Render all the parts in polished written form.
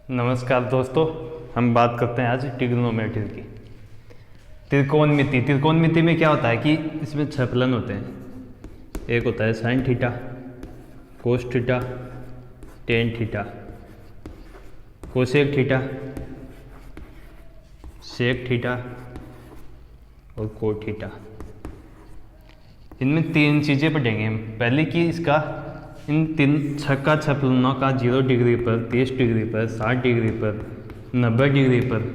नमस्कार दोस्तों, हम बात करते हैं आज ट्रिग्नोमेट्री की। त्रिकोणमिति में क्या होता है कि इसमें 6 फलन होते हैं। एक होता है sine theta, cos theta, tan theta, cosec theta, sec theta और कोट थीटा। इनमें 3 चीज़ें पढ़ेंगे हम। पहले कि इसका इन 6 फलनों का 0 डिग्री पर, 30 डिग्री पर, 60 डिग्री पर, 90 डिग्री पर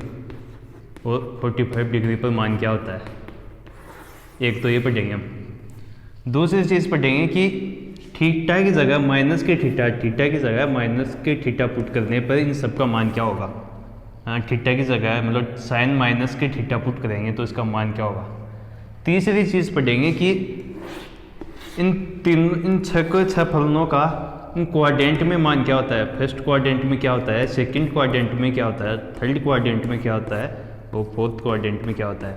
और 45 डिग्री पर मान क्या होता है। एक तो ये पढ़ेंगे हम। दूसरी चीज़ पढ़ेंगे कि थीटा की जगह माइनस के थीटा की जगह माइनस के थीटा पुट करने पर इन सब का मान क्या होगा। हाँ, थीटा की जगह मतलब साइन माइनस के थीटा पुट करेंगे तो इसका मान क्या होगा। तीसरी चीज़ पढ़ेंगे कि इन 6 फलनों का इन क्वाड्रेंट में मान क्या होता है। फर्स्ट क्वाड्रेंट में क्या होता है, सेकंड क्वाड्रेंट में क्या होता है, थर्ड क्वाड्रेंट में क्या होता है और फोर्थ क्वाड्रेंट में क्या होता है।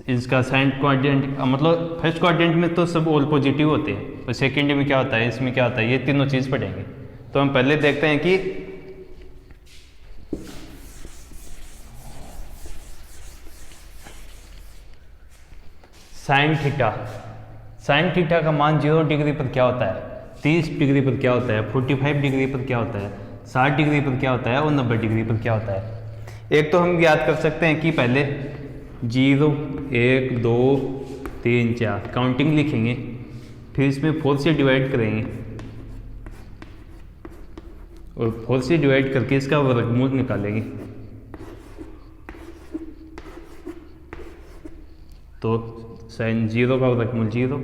इसका साइन क्वाड्रेंट मतलब फर्स्ट क्वाड्रेंट में तो सब ऑल पॉजिटिव होते हैं और सेकंड में क्या होता है, इसमें क्या होता है। ये तीनों चीज़ पढ़ेंगे। तो हम पहले देखते हैं कि साइन थीटा का मान 0 डिग्री पर क्या होता है, 30 डिग्री पर क्या होता है, 45 डिग्री पर क्या होता है, 60 डिग्री पर क्या होता है और 90 डिग्री पर क्या होता है। एक तो हम याद कर सकते हैं कि पहले 0 1 2 3 4 काउंटिंग लिखेंगे, फिर इसमें 4 से डिवाइड करेंगे और 4 से डिवाइड करके इसका वर्गमूल निकालेंगे। तो साइन 0 का वर्गमूल 0,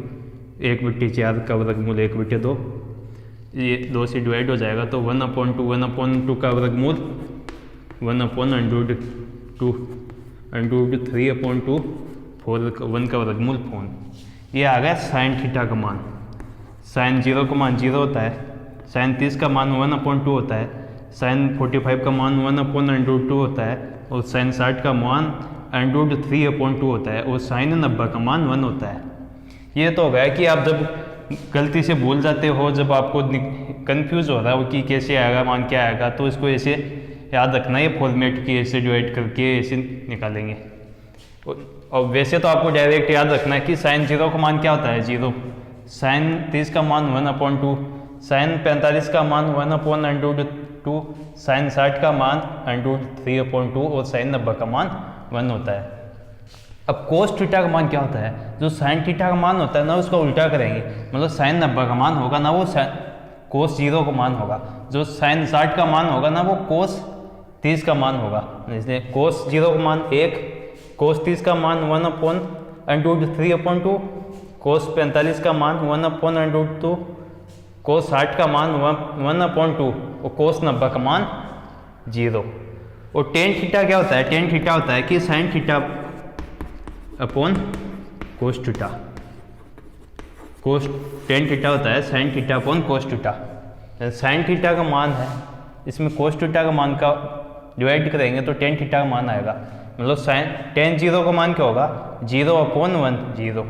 1/4 का वर्गमूल 1/2, ये 2 से डिवाइड हो जाएगा तो 1/2 का वर्गमूल 1/√2, √3/2, 1 का वर्गमूल 4। ये आ गया साइन थीटा का मान। साइन 0 का मान 0 होता है, साइन 30 का मान 1/2 होता है, साइन 45 का मान 1/√2 होता है और साइन 60 का मान √3/2 होता है और साइन 90 का मान 1 होता है। ये तो हो गया कि आप जब गलती से भूल जाते हो, जब आपको कंफ्यूज हो रहा हो कि कैसे आएगा मान क्या आएगा, तो इसको ऐसे याद रखना, ये फॉर्मेट की ऐसे डिवाइड करके ऐसे निकालेंगे। और वैसे तो आपको डायरेक्ट याद रखना है कि साइन 0 का मान क्या होता है 0, साइन 30 का मान 1/2, साइन 45 का मान 1/√2, साइन 60 का मान √3/2 और साइन 90 का मान 1 होता है। अब कोस थीटा का मान क्या होता है, जो साइन थीटा का मान होता है ना उसका उल्टा करेंगे, मतलब साइन 90 का मान होगा ना वो कोस 0 का मान होगा, जो साइन 60 का मान होगा ना वो कोस 30 का मान होगा। इसलिए कोस 0 का मान 1, कोस 30 का मान 1/√3/2, कोस 45 का मान 1/√2, कोस 60 का मान 1/2 और कोस 90 का मान 0। और टेन थीटा क्या होता है, टेन थीटा होता है कि साइन थीटा अपॉन कोस थीटा। टेन थीटा होता है sine theta upon cos theta. Sine theta का मान है, इसमें कोस थीटा का मान का डिवाइड करेंगे तो टेन थीटा का मान आएगा। मतलब साइन टेन 0 का मान क्या होगा 0/1 0।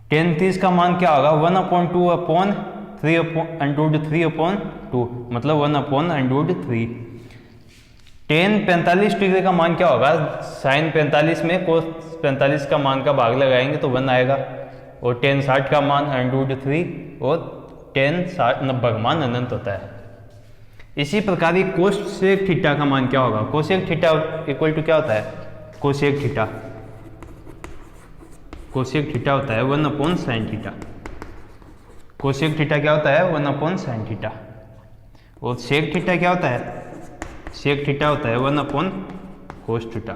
टेन 30 का मान क्या होगा 1/2/3/2 मतलब 1/√3। टेन 45 डिग्री का मान क्या होगा, साइन 45 में कोस 45 का मान का भाग लगाएंगे तो 1 आएगा, और टेन 60 का मान √3 और टेन 90 का मान अनंत होता है। इसी प्रकार ये कोसेक थीटा का मान क्या होगा, कोसेक थीटा इक्वल टू क्या होता है, कोसेक थीटा होता है 1/sin थीटा। कोसेक थीटा क्या होता है 1/sin थीटा। और सेक थीटा क्या होता है, सेक थीटा होता है 1/cos थीटा।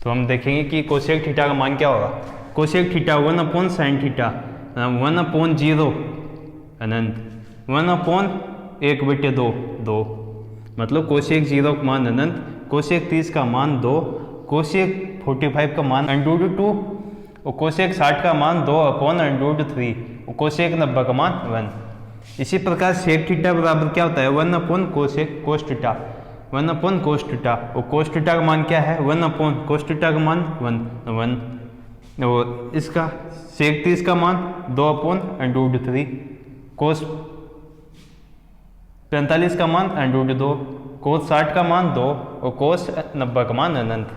तो हम देखेंगे कि कोसेक थीटा का मान क्या होगा। कोसेक थीटा 1/sin थीटा 1/0 अनंत 1/1/2 2, मतलब कोसेक 0 का मान अनंत, कोसेक 30 का मान 2, कोसेक 45 का मान √2 और कोसेक 60 का मान 2/√3 और कोसेक 90 का मान 1। इसी प्रकार सेक थीटा बराबर क्या होता है 1/cos थीटा, 1/cos थीटा और cos थीटा का मान क्या है 1/cos थीटा का मान 1 और इसका सेक 30 का मान 2/√3, cos 45 का मान √2, कोस 60 का मान 2 और कोस 90 का मान अनंत।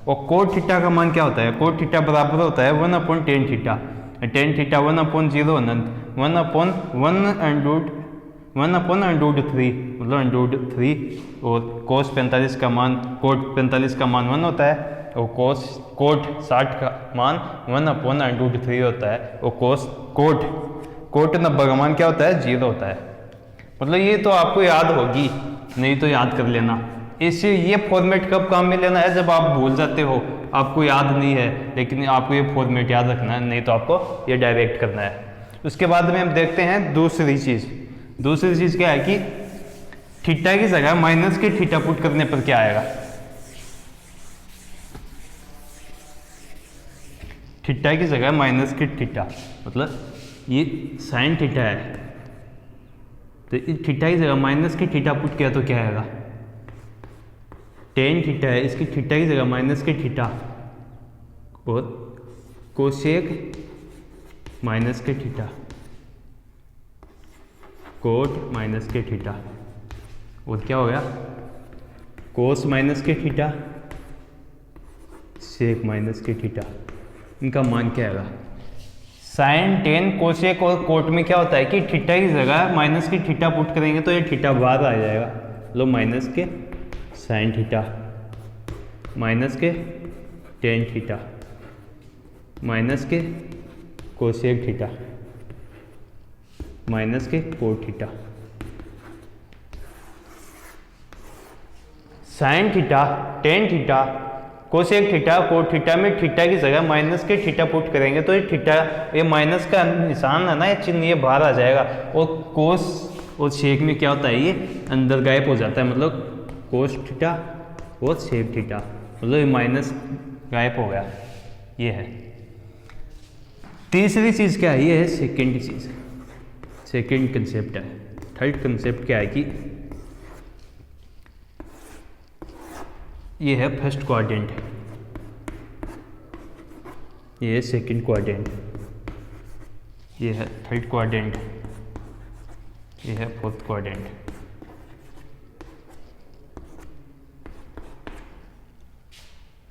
और कोट थीटा का मान क्या होता है? कोट थीटा बराबर होता है 1/tan थीटा। tan थीटा 1/0 अनंत 1/√3 मतलब √3। और कोस 45 का मान कोट 45 का मान 1 होता है और कोट 60 का मान 1/√3 होता है और कोट 90 का मान क्या होता है? 0 होता है। मतलब ये तो आपको याद होगी, नहीं तो याद कर लेना। इससे ये फॉर्मेट कब काम में लेना है? जब आप भूल जाते हो, आपको याद नहीं है, लेकिन आपको ये फॉर्मेट याद रखना है, नहीं तो आपको ये डायरेक्ट करना है। उसके बाद में हम देखते हैं दूसरी चीज़ क्या है कि थीटा की जगह माइनस के थीटा पुट करने पर क्या आएगा? थीटा की जगह माइनस के थीटा, मतलब ये साइन थीटा है, तो इस थीटा की जगह माइनस की थीटा पुट किया तो क्या आएगा? tan थीटा है, इसकी थीटा की जगह माइनस के थीटा और कोसेक माइनस के थीटा, कोट माइनस के थीटा, और क्या हो गया? कोस माइनस के थीटा, सेक माइनस के थीटा। इनका मान क्या आएगा? साइन, टेन, कोसेक और कोट में क्या होता है कि थीटा की जगह माइनस की थीटा पुट करेंगे तो ये थीटा बाहर आ जाएगा। लो माइनस के साइन थीटा, माइनस के टेन थीटा, माइनस के कोसेक थीटा, माइनस के cot theta. Sine theta, tan theta, cosec theta, cot theta में थीटा की जगह माइनस के थीटा पुट करेंगे तो ये थीटा, ये माइनस का निशान है ना, ये चिन्ह ये बाहर आ जाएगा। और कोस और सेक में क्या होता है? ये अंदर गायब हो जाता है, मतलब कोस थीटा और सेक थीटा, मतलब ये माइनस गायब हो गया। ये है तीसरी चीज़। क्या है? ये है सेकेंड चीज़, सेकेंड कंसेप्ट है। थर्ड कंसेप्ट क्या है कि ये है फर्स्ट क्वाड्रेंट, ये है सेकंड क्वाड्रेंट, ये है थर्ड क्वाड्रेंट, ये है फोर्थ क्वाड्रेंट।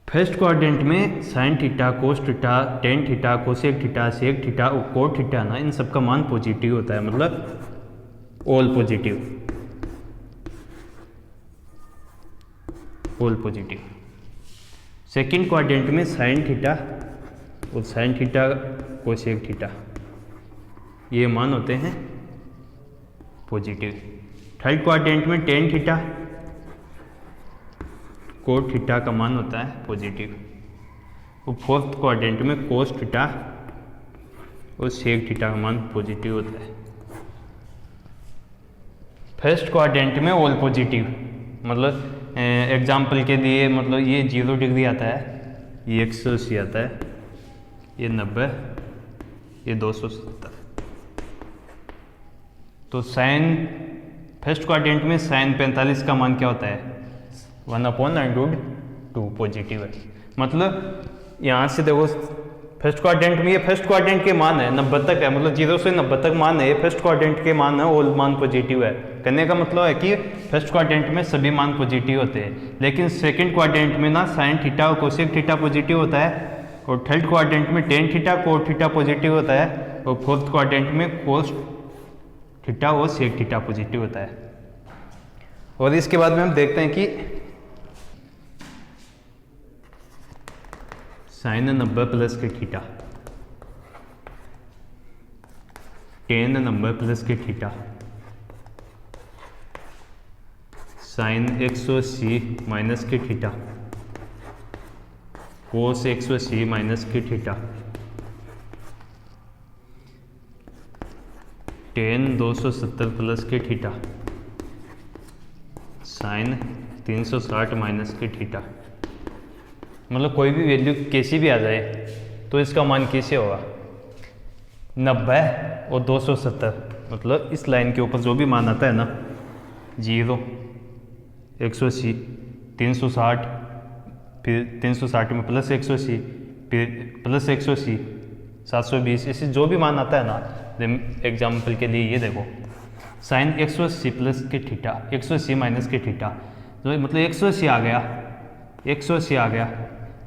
फर्स्ट क्वाड्रेंट में sine theta, cos theta, tan theta, cosec theta, sec theta और कोट थीटा ना, इन सबका मान पॉजिटिव होता है, मतलब all positive, all positive. Second quadrant में साइन थीटा और साइन थीटा, कोसेक थीटा, ये मान होते हैं पॉजिटिव। थर्ड क्वाड्रेंट में टेन थीटा, कोट थीटा का मान होता है पॉजिटिव। और फोर्थ क्वाड्रेंट में कोस थीटा और सेक थीटा का मान पॉजिटिव होता है। फर्स्ट क्वाड्रेंट में ऑल पॉजिटिव, मतलब एग्जाम्पल के लिए, मतलब ये 0 डिग्री आता है, ये 180 आता है, ये 90, ये 270। तो साइन फर्स्ट क्वाड्रेंट में साइन 45 का मान क्या होता है? 1/√2 पॉजिटिव है। मतलब यहाँ से देखो फर्स्ट क्वाड्रेंट में, ये फर्स्ट क्वाड्रेंट के मान है 90 तक है, मतलब 0 से 90 तक मान है, ये फर्स्ट क्वाड्रेंट के मान है, ऑल मान पॉजिटिव है। कहने का मतलब है कि फर्स्ट क्वाड्रेंट में सभी मान पॉजिटिव होते हैं, लेकिन सेकंड क्वाड्रेंट में ना साइन थीटा और कोसेक थीटा पॉजिटिव होता है, और थर्ड क्वाड्रेंट में tan theta, cot theta positive होता है, और फोर्थ क्वाड्रेंट में कोस थीटा और सेक थीटा पॉजिटिव होता है। और इसके बाद में हम देखते हैं कि साइन 90 प्लस के थीटा, टेन 90 प्लस के थीटा, साइन 180 माइनस के थीटा, कोस 180 माइनस के थीटा, टेन 270 प्लस के थीटा, साइन 360 माइनस के थीटा। मतलब कोई भी वैल्यू कैसी भी आ जाए तो इसका मान कैसे होगा? 90 और 270, मतलब इस लाइन के ऊपर जो भी मान आता है ना, 0, 180, 360, फिर 360 में प्लस 180, फिर प्लस 180, 720, ऐसे जो भी मान आता है ना। एग्जाम्पल के लिए ये देखो, साइन 180 प्लस के थीटा, 180 माइनस के थीटा, तो मतलब 180 आ गया, 180 आ गया,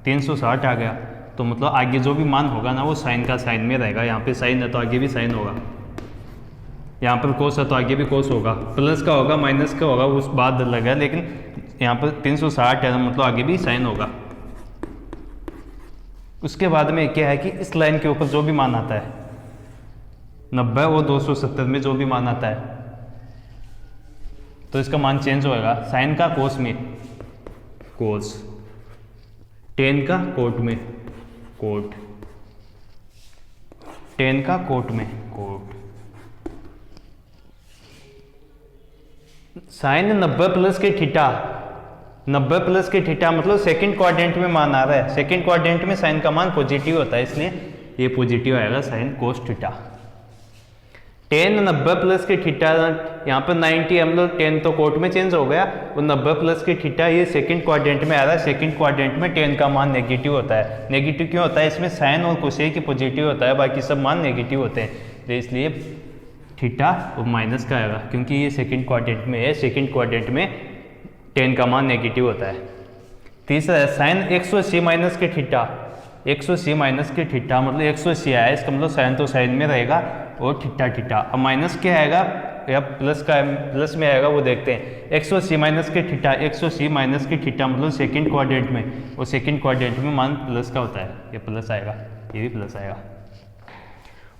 360 आ गया, तो मतलब आगे जो भी मान होगा ना वो साइन का साइन में रहेगा। यहाँ पे साइन है तो आगे भी साइन होगा, यहाँ पर कोस है तो आगे भी कोस होगा, प्लस का होगा माइनस का होगा उस बाद अलग है, लेकिन यहाँ पर 360 है मतलब आगे भी साइन होगा। उसके बाद में क्या है कि इस लाइन के ऊपर जो भी मान आता है 90 और 270 में जो भी मान आता है तो इसका मान चेंज होएगा। साइन का कोस में कोस, टेन का कोट में कोट, टेन का कोट में कोट। साइन 90 प्लस के थीटा, 90 प्लस के थीटा मतलब सेकंड क्वाड्रेंट में मान आ रहा है, सेकंड क्वाड्रेंट में साइन का मान पॉजिटिव होता है, इसलिए ये पॉजिटिव आएगा sine cos theta. Ten 90 plus के थीटा, यहाँ पर 90 हम लोग 10 तो कोट में चेंज हो गया, वो 90 प्लस के थीटा ये सेकंड क्वाड्रेंट में आ रहा है, सेकंड क्वाड्रेंट में 10 का मान नेगेटिव होता है। नेगेटिव क्यों होता है? इसमें साइन और कोसेक की पॉजिटिव होता है, बाकी सब मान नेगेटिव होते हैं, तो इसलिए थीटा और माइनस का आएगा, क्योंकि ये सेकंड क्वाड्रेंट में है, सेकंड क्वाड्रेंट में 10 का मान नेगेटिव होता है। तीसरा है साइन 180 माइनस के थीटा, 180 माइनस के थीटा मतलब 180 आया, इसका मतलब साइन तो साइन में रहेगा और थीटा थीटा। अब माइनस क्या आएगा या प्लस का, प्लस में आएगा वो देखते हैं। 180 माइनस के थीटा, 180 माइनस के थीटा मतलब सेकंड क्वाड्रेंट में, और सेकंड क्वाड्रेंट में मान प्लस का होता है, ये प्लस आएगा, ये भी प्लस आएगा।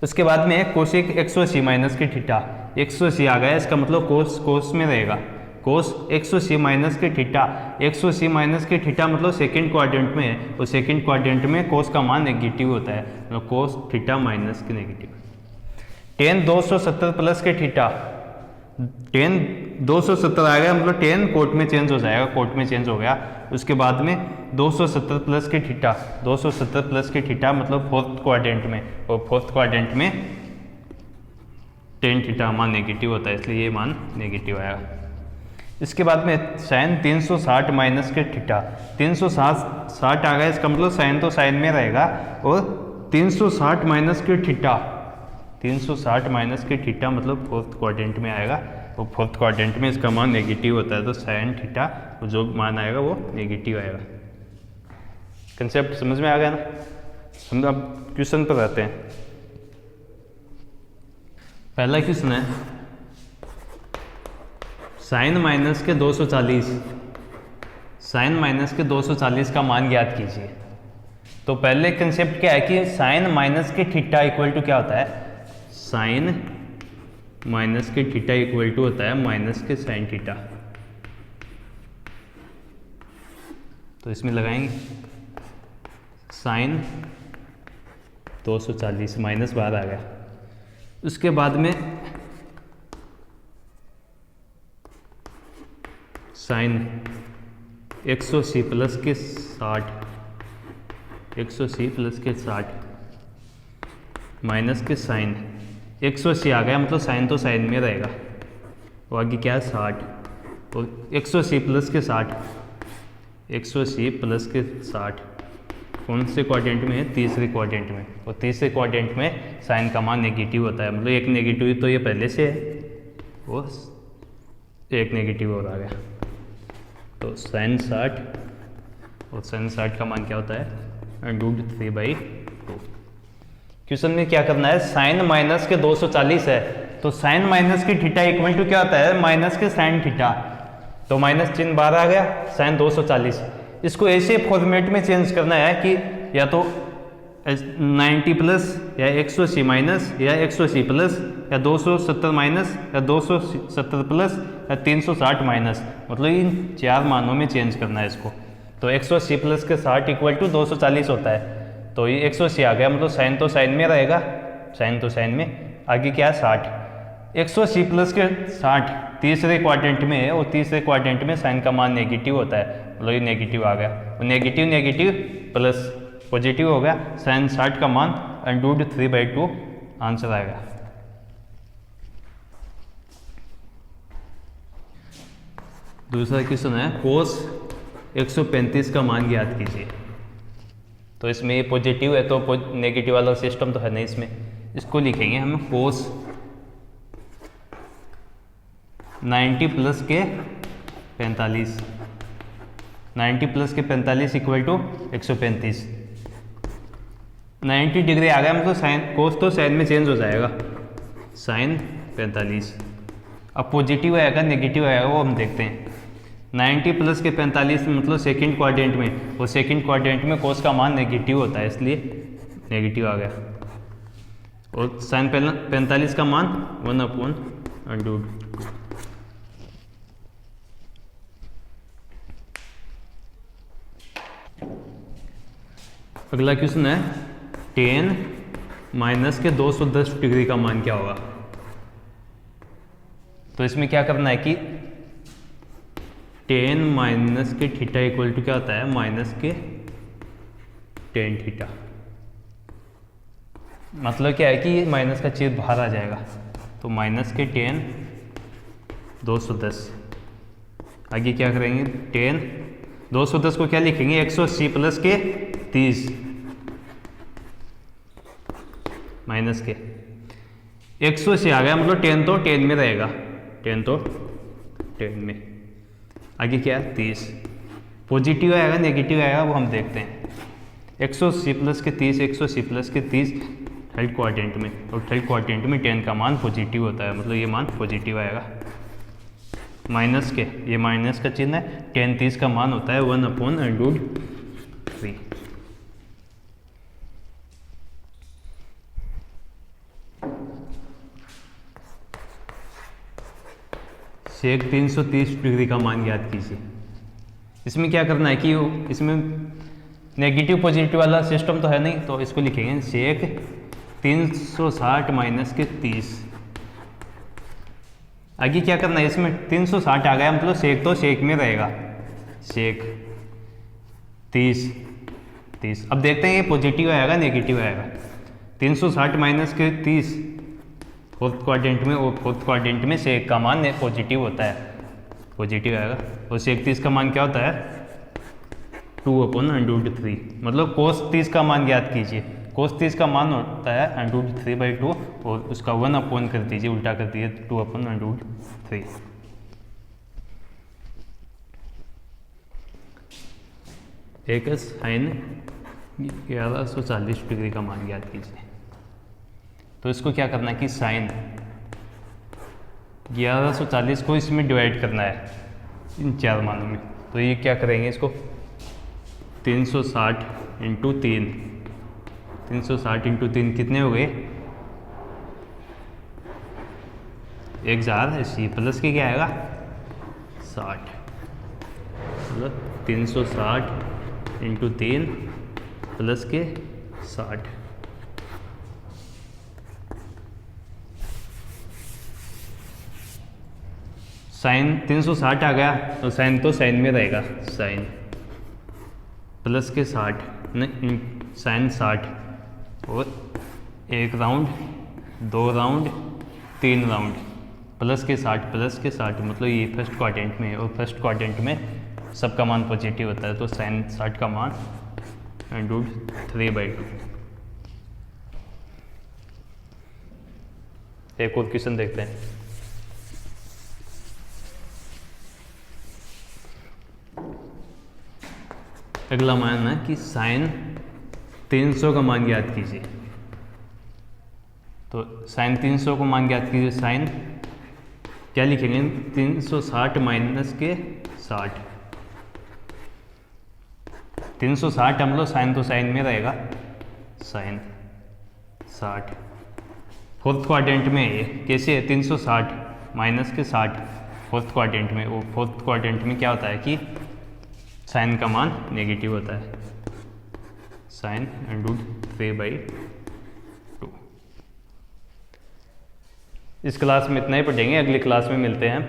उसके बाद में कोसेक 180 माइनस के थीटा, 180 आ गया, इसका मतलब कोस, कोस में रहेगा, कोस 180 माइनस के थीटा, 180 माइनस के थीटा मतलब सेकंड क्वाड्रेंट में है, और सेकंड क्वाड्रेंट में कोस का मान नेगेटिव होता है, मतलब कोस थीटा माइनस के नेगेटिव। टेन 270 प्लस के थीटा, टेन 270 आ गया मतलब 10 कोट में चेंज हो जाएगा, कोट में चेंज हो गया। उसके बाद में 270 प्लस के थीटा, 270 प्लस के थीटा मतलब फोर्थ क्वाड्रेंट में, और फोर्थ क्वाड्रेंट में 10 थीटा मान नेगेटिव होता है, इसलिए ये मान नेगेटिव आएगा। इसके बाद में साइन 360 माइनस के थीटा, 360 आ गया, इसका मतलब साइन तो साइन में रहेगा, और 360 माइनस के थीटा, 360 माइनस के थीटा मतलब फोर्थ क्वाड्रेंट में आएगा, और फोर्थ क्वाड्रेंट में इसका मान नेगेटिव होता है, तो साइन थीटा जो मान आएगा वो नेगेटिव आएगा। कंसेप्ट समझ में आ गया ना? हम अब क्वेश्चन पर आते हैं। पहला क्वेश्चन है साइन माइनस के 240, साइन माइनस के 240 का मान ज्ञात कीजिए। तो पहले कंसेप्ट क्या है कि साइन माइनस के थीटा इक्वल टू क्या होता है? साइन माइनस के थीटा इक्वल टू होता है माइनस के साइन थीटा। तो इसमें लगाएंगे साइन 240 माइनस बाहर आ गया। उसके बाद में साइन 180 प्लस के 60, 180 प्लस के 60 माइनस के साइन 180 आ गया, मतलब साइन तो साइन में रहेगा, और आगे क्या है 60, और 180 प्लस के 60, 180 प्लस के 60 कौन से क्वाड्रेंट में है? तीसरे क्वाड्रेंट में, और तीसरे क्वाड्रेंट में साइन का मान नेगेटिव होता है, मतलब एक नेगेटिव तो ये पहले से है, वो एक नेगेटिव और आ गया, तो साइन 60 और साइन 60 का मान क्या होता है? √3/2। क्वेश्चन में क्या करना है? साइन माइनस के 240 है, तो साइन माइनस के थीटा इक्वल टू क्या होता है? माइनस के साइन थीटा, तो माइनस चिन्ह बाहर आ गया, साइन 240। इसको ऐसे फॉर्मेट में चेंज करना है कि या तो 90 प्लस या 180 माइनस या 180 प्लस या 270 माइनस या 270 प्लस या 360 माइनस, मतलब इन चार मानों में चेंज करना है इसको। तो 180 प्लस के 60 इक्वल टू 240 होता है, तो ये 180 आ गया, मतलब साइन तो साइन में रहेगा, साइन तो साइन में, आगे क्या है 60। 180 प्लस के 60 तीसरे क्वाड्रेंट में है, और तीसरे क्वाड्रेंट में साइन का मान नेगेटिव होता है, मतलब ये नेगेटिव आ गया, और नेगेटिव नेगेटिव प्लस पॉजिटिव हो गया, साइन 60 का मान √3/2 आंसर आएगा। दूसरा क्वेश्चन है कोस 135 का मान ज्ञात कीजिए। तो इसमें ये पॉजिटिव है, तो नेगेटिव वाला सिस्टम तो है नहीं इसमें, इसको लिखेंगे हम कोस 90 प्लस के 45, 90 प्लस के 45 इक्वल टू 135। 90 डिग्री आ गया मतलब साइन कोस तो साइन में चेंज हो जाएगा, साइन 45। अब पॉजिटिव आएगा नेगेटिव आएगा वो हम देखते हैं। 90 प्लस के 45 मतलब सेकंड क्वाड्रेंट में, और सेकंड क्वाड्रेंट में कोस का मान नेगेटिव होता है इसलिए नेगेटिव आ गया। और साइन 45 का मान 1/√2। अगला क्वेश्चन है tan माइनस के 210 डिग्री का मान क्या होगा। तो इसमें क्या करना है कि tan माइनस के थीटा इक्वल टू क्या होता है, माइनस के tan थीटा। मतलब क्या है कि माइनस का चिन्ह बाहर आ जाएगा, तो माइनस के tan 210। आगे क्या करेंगे, tan 210 को क्या लिखेंगे, 180 प्लस के 30 माइनस के 180 आ गया मतलब tan तो tan में रहेगा, tan तो tan में। आगे क्या है 30, पॉजिटिव आएगा नेगेटिव आएगा वो हम देखते हैं। 180 प्लस के 30, 180 प्लस के 30 थर्ड क्वाड्रेंट में, और थर्ड क्वाड्रेंट में tan का मान पॉजिटिव होता है मतलब ये मान पॉजिटिव आएगा। माइनस के, ये माइनस का चिन्ह है, tan 30 का मान होता है 1/√3। सेक 330 डिग्री का मान ज्ञात कीजिए। इसमें क्या करना है कि इसमें नेगेटिव पॉजिटिव वाला सिस्टम तो है नहीं, तो इसको लिखेंगे सेक 360 माइनस के 30। आगे क्या करना है, इसमें 360 आ गया मतलब सेक तो सेक में रहेगा, सेक 30। अब देखते हैं ये पॉजिटिव आएगा नेगेटिव आएगा। 360 माइनस के 30 फोर्थ क्वाड्रेंट में, और फोर्थ क्वाड्रेंट में सेक का मान पॉजिटिव होता है, पॉजिटिव आएगा। और सेक 30 का मान क्या होता है 2/√3। मतलब कोस 30 का मान ज्ञात कीजिए। कोस 30 का मान होता है √3/2 और उसका 1 कर दीजिए, उल्टा कर दीजिए 2/√3। एक साइन 1140 डिग्री का मान ज्ञात कीजिए। तो इसको क्या करना है कि साइन 1140 को इसमें डिवाइड करना है इन चार मानों में। तो ये क्या करेंगे, इसको 360 इंटू 3, 360 इंटू 3 कितने हो गए 1080 प्लस के क्या आएगा 60, मतलब 360 इंटू 3 प्लस के 60। साइन 360 आ गया तो साइन तो साइन में रहेगा, साइन प्लस के 60 नहीं साइन 60, और एक राउंड 2 राउंड 3 राउंड प्लस के 60 मतलब ये फर्स्ट क्वाड्रेंट में है, और फर्स्ट क्वाड्रेंट में सबका मान पॉजिटिव होता है, तो साइन 60 का मान √3/2। एक और क्वेश्चन देखते हैं। अगला मान है कि साइन 300 का मान ज्ञात कीजिए। तो साइन 300 को मान ज्ञात कीजिए। साइन क्या लिखेंगे 360 माइनस के 60, 360 हम लोग साइन तो साइन में रहेगा, साइन 60 फोर्थ क्वाड्रेंट में है। ये कैसे है 360 माइनस के 60 फोर्थ क्वाड्रेंट में, वो फोर्थ क्वाड्रेंट में क्या होता है कि साइन का मान नेगेटिव होता है, साइन √3/2। इस क्लास में इतना ही पढ़ेंगे, अगली क्लास में मिलते हैं।